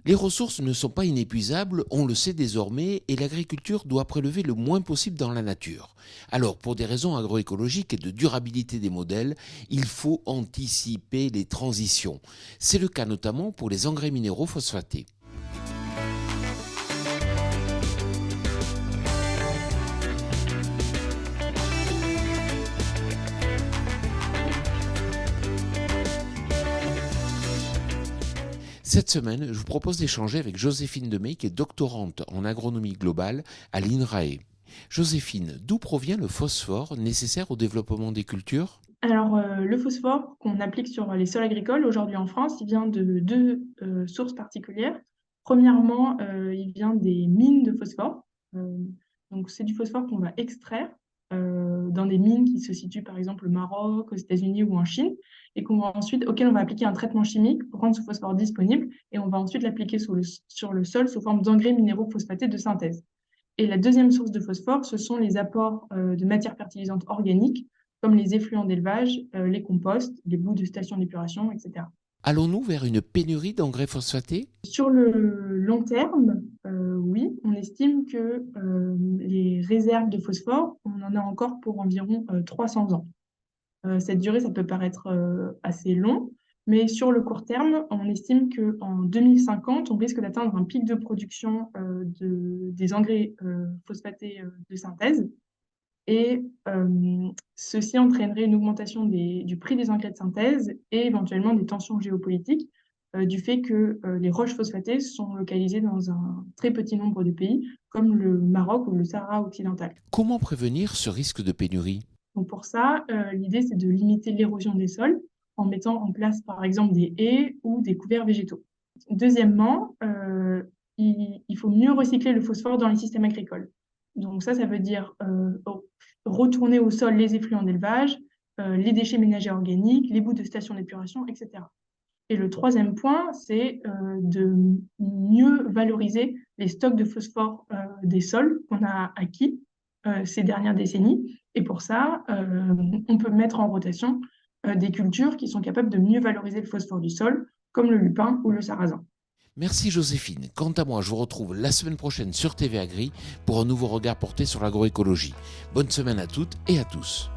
Les ressources ne sont pas inépuisables, on le sait désormais, et l'agriculture doit prélever le moins possible dans la nature. Alors, pour des raisons agroécologiques et de durabilité des modèles, il faut anticiper les transitions. C'est le cas notamment pour les engrais minéraux phosphatés. Cette semaine, je vous propose d'échanger avec Joséphine Demey, qui est doctorante en agronomie globale à l'INRAE. Joséphine, d'où provient le phosphore nécessaire au développement des cultures? Alors, le phosphore qu'on applique sur les sols agricoles aujourd'hui en France, il vient de deux sources particulières. Premièrement, il vient des mines de phosphore. Euh, donc, c'est du phosphore qu'on va extraire dans des mines qui se situent par exemple au Maroc, aux États-Unis ou en Chine, et auquel on va appliquer un traitement chimique pour rendre ce phosphore disponible, et on va ensuite l'appliquer sur le sol sous forme d'engrais minéraux phosphatés de synthèse. Et la deuxième source de phosphore, ce sont les apports de matières fertilisantes organiques, comme les effluents d'élevage, les composts, les boues de stations d'épuration, etc. Allons-nous vers une pénurie d'engrais phosphatés? Sur le long terme, oui, on estime que les réserves de phosphore, on en a encore pour environ 300 ans. Cette durée, ça peut paraître assez long, mais sur le court terme, on estime qu'en 2050, on risque d'atteindre un pic de production des engrais phosphatés de synthèse. Et ceci entraînerait une augmentation du prix des engrais de synthèse et éventuellement des tensions géopolitiques du fait que les roches phosphatées sont localisées dans un très petit nombre de pays, comme le Maroc ou le Sahara occidental. Comment prévenir ce risque de pénurie? Donc pour ça, l'idée, c'est de limiter l'érosion des sols en mettant en place, par exemple, des haies ou des couverts végétaux. Deuxièmement, il faut mieux recycler le phosphore dans les systèmes agricoles. Donc ça veut dire retourner au sol les effluents d'élevage, les déchets ménagers organiques, les bouts de stations d'épuration, etc. Et le troisième point, c'est de mieux valoriser les stocks de phosphore des sols qu'on a acquis ces dernières décennies. Et pour ça, on peut mettre en rotation des cultures qui sont capables de mieux valoriser le phosphore du sol, comme le lupin ou le sarrasin. Merci Joséphine. Quant à moi, je vous retrouve la semaine prochaine sur TV Agri pour un nouveau regard porté sur l'agroécologie. Bonne semaine à toutes et à tous.